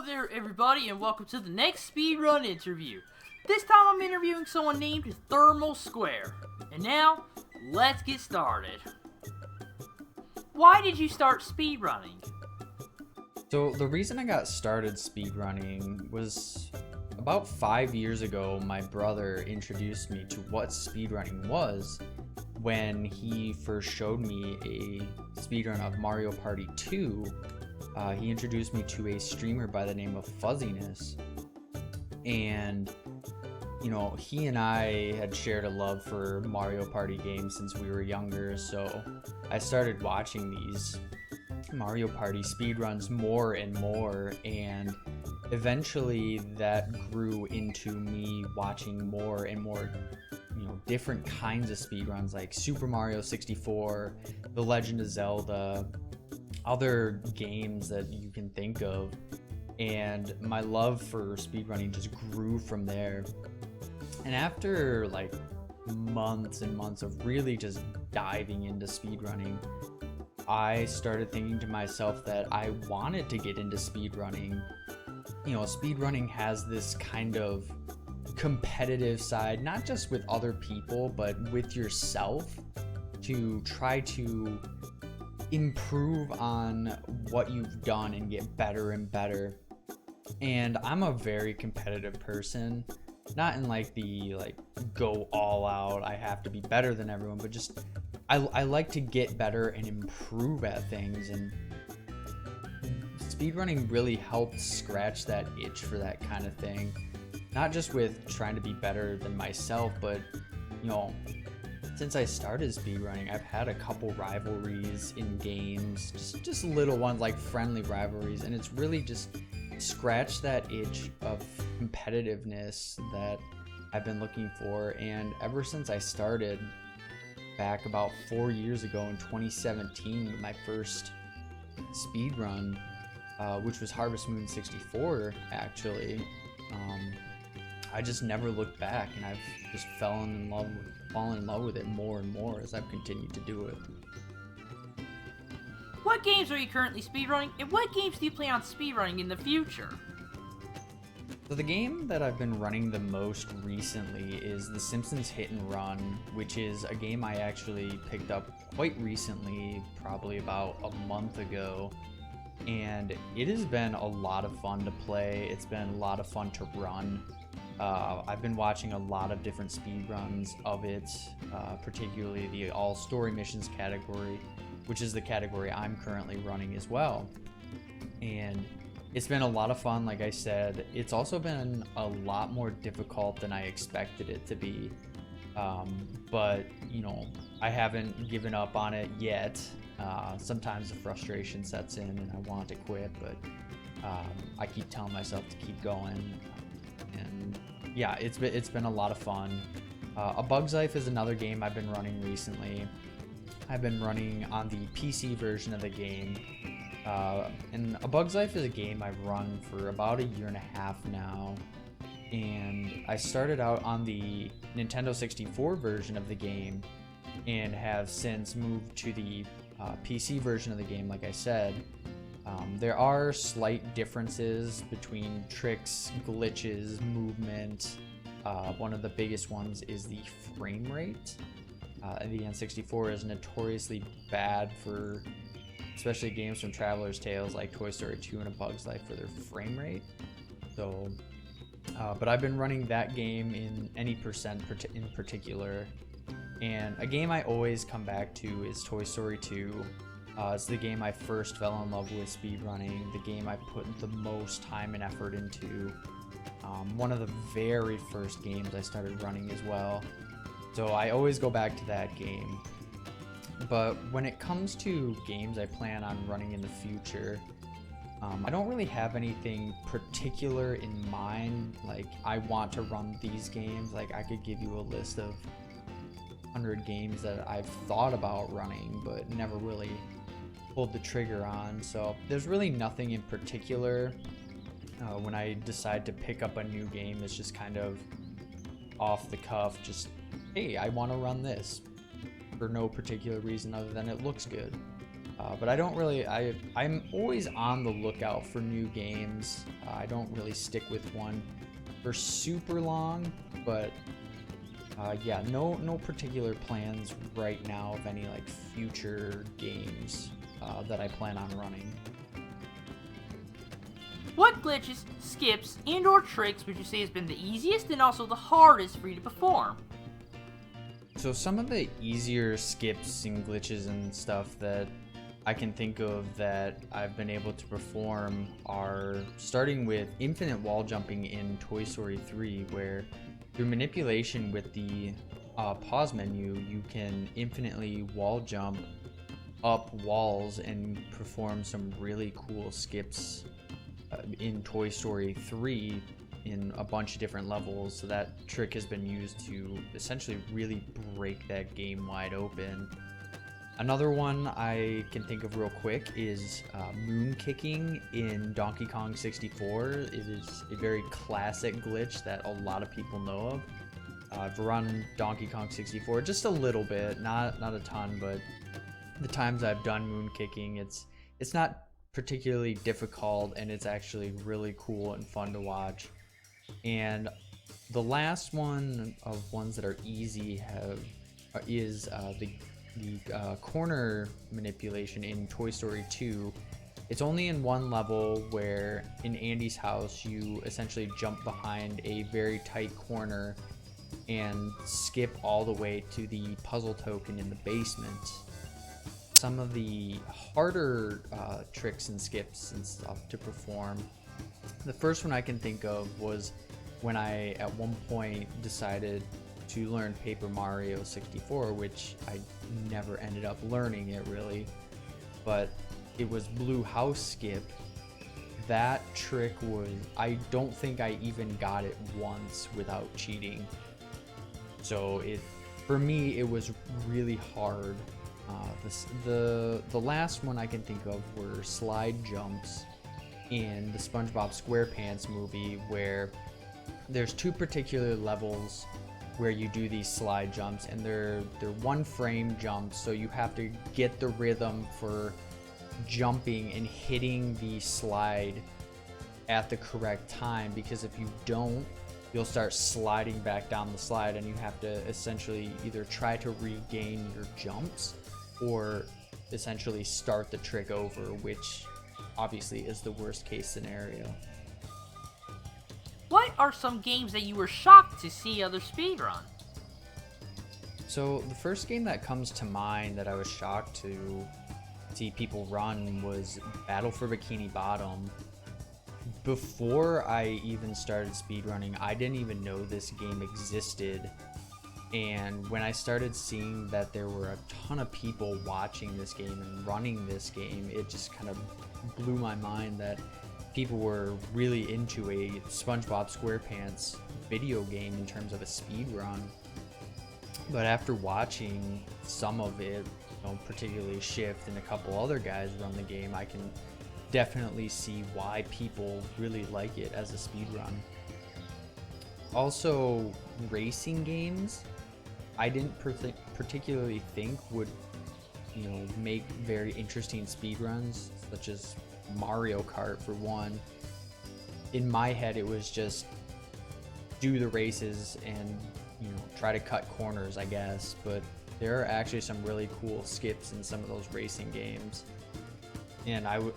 Hello there, everybody, and welcome to the next Speedrun Interview. This time I'm interviewing someone named ThermalSquare. And now, let's get started. Why did you start speedrunning? So the reason I got started speedrunning was about 5 years ago. My brother introduced me to what speedrunning was when he first showed me a speedrun of Mario Party 2. He introduced me to a streamer by the name of Fuzziness, and you know, he and I had shared a love for Mario Party games since we were younger, so I started watching these Mario Party speedruns more and more, and eventually that grew into me watching more and more, you know, different kinds of speedruns like Super Mario 64, The Legend of Zelda, other games that you can think of, and my love for speedrunning just grew from there. And after like months and months of really just diving into speedrunning, I started thinking to myself that I wanted to get into speedrunning. You know, speedrunning has this kind of competitive side, not just with other people, but with yourself, to try to improve on what you've done and get better and better. And I'm a very competitive person, not in like the go all out, I have to be better than everyone, but just I like to get better and improve at things, and speedrunning really helped scratch that itch for that kind of thing. Not just with trying to be better than myself, but you know, since I started speedrunning, I've had a couple rivalries in games, just little ones like friendly rivalries, and it's really just scratched that itch of competitiveness that I've been looking for. And ever since I started back about 4 years ago in 2017 with my first speedrun, which was Harvest Moon 64 actually, I just never looked back, and I've just fallen in love with it more and more as I've continued to do it. What games are you currently speedrunning, and what games do you plan on speedrunning in the future? So the game that I've been running the most recently is The Simpsons Hit and Run, which is a game I actually picked up quite recently, probably about a month ago. And it has been a lot of fun to play. It's been a lot of fun to run. I've been watching a lot of different speedruns of it, particularly the all story missions category, which is the category I'm currently running as well. And it's been a lot of fun, like I said. It's also been a lot more difficult than I expected it to be. But, you know, I haven't given up on it yet. Sometimes the frustration sets in and I want to quit, but I keep telling myself to keep going. And yeah, it's been a lot of fun. A Bug's Life is another game I've been running recently. I've been running on the PC version of the game. And A Bug's Life is a game I've run for about 1.5 years now. And I started out on the Nintendo 64 version of the game and have since moved to the PC version of the game, like I said. There are slight differences between tricks, glitches, movement. One of the biggest ones is the frame rate. The N64 is notoriously bad for, especially games from Traveler's Tales like Toy Story 2 and A Bug's Life, for their frame rate. So, but I've been running that game in any percent in particular. And a game I always come back to is Toy Story 2. It's the game I first fell in love with speedrunning, the game I put the most time and effort into. One of the very first games I started running as well. So I always go back to that game. But when it comes to games I plan on running in the future, I don't really have anything particular in mind. Like, I want to run these games. Like, I could give you a list of 100 games that I've thought about running but never really pulled the trigger on. So there's really nothing in particular. When I decide to pick up a new game, it's just kind of off the cuff, just, hey, I want to run this, for no particular reason other than it looks good. But I don't really, I'm always on the lookout for new games. I don't really stick with one for super long, but yeah, no particular plans right now of any like future games that I plan on running. What glitches, skips, and/or tricks would you say has been the easiest and also the hardest for you to perform? So some of the easier skips and glitches and stuff that I can think of that I've been able to perform are starting with infinite wall jumping in Toy Story 3, where through manipulation with the pause menu, you can infinitely wall jump up walls and perform some really cool skips in Toy Story 3 in a bunch of different levels. So that trick has been used to essentially really break that game wide open. Another one I can think of real quick is moon kicking in Donkey Kong 64. It is a very classic glitch that a lot of people know of. I've run Donkey Kong 64 just a little bit, not a ton, but the times I've done moon kicking, it's not particularly difficult, and it's actually really cool and fun to watch. And the last one of ones that are easy is the corner manipulation in Toy Story 2. It's only in one level where in Andy's house you essentially jump behind a very tight corner and skip all the way to the puzzle token in the basement. Some of the harder tricks and skips and stuff to perform. The first one I can think of was when I at one point decided to learn Paper Mario 64, which I never ended up learning it really, but it was Blue House Skip. That trick was, I don't think I even got it once without cheating. So for me, it was really hard. The last one I can think of were slide jumps in the SpongeBob SquarePants movie, where there's two particular levels where you do these slide jumps, and they're one frame jumps, so you have to get the rhythm for jumping and hitting the slide at the correct time, because if you don't, you'll start sliding back down the slide, and you have to essentially either try to regain your jumps or essentially start the trick over, which obviously is the worst case scenario. What are some games that you were shocked to see others speedrun? So the first game that comes to mind that I was shocked to see people run was Battle for Bikini Bottom. Before I even started speedrunning, I didn't even know this game existed. And when I started seeing that there were a ton of people watching this game and running this game, it just kind of blew my mind that people were really into a SpongeBob SquarePants video game in terms of a speed run. But after watching some of it, particularly Shift and a couple other guys run the game, I can definitely see why people really like it as a speed run. Also, racing games, I didn't particularly think would, make very interesting speedruns, such as Mario Kart for one. In my head, it was just do the races and try to cut corners, I guess. But there are actually some really cool skips in some of those racing games, and I would,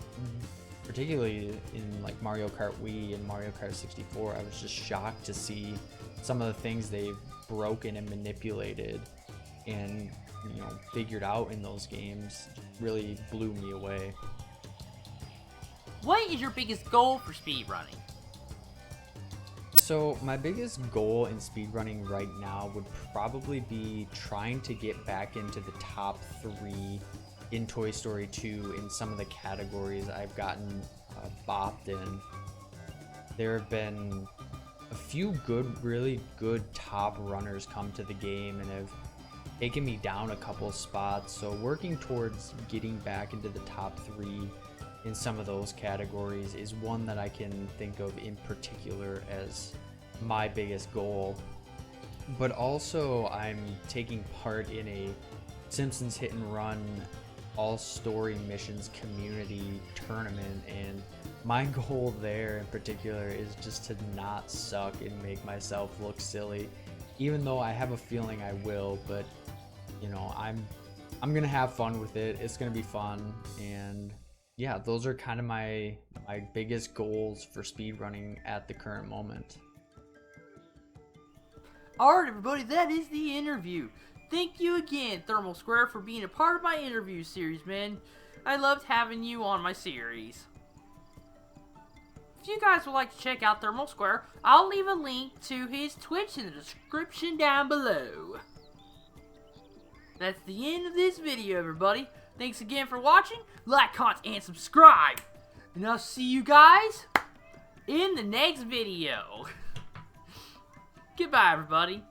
particularly in like Mario Kart Wii and Mario Kart 64, I was just shocked to see some of the things they've broken and manipulated and figured out in those games. Really blew me away. What is your biggest goal for speedrunning? So my biggest goal in speedrunning right now would probably be trying to get back into the top 3 in Toy Story 2 in some of the categories I've gotten bopped in. There have been a few really good top runners come to the game and have taken me down a couple spots, so working towards getting back into the top 3 in some of those categories is one that I can think of in particular as my biggest goal. But also I'm taking part in a Simpsons Hit and Run all story missions community tournament, and my goal there in particular is just to not suck and make myself look silly, even though I have a feeling I will. But you know, I'm gonna have fun with it. It's gonna be fun, and yeah, those are kind of my biggest goals for speedrunning at the current moment. Alright everybody, that is the interview. Thank you again, ThermalSquare, for being a part of my interview series, man. I loved having you on my series. If you guys would like to check out ThermalSquare, I'll leave a link to his Twitch in the description down below. That's the end of this video, everybody. Thanks again for watching. Like, comment, and subscribe. And I'll see you guys in the next video. Goodbye, everybody.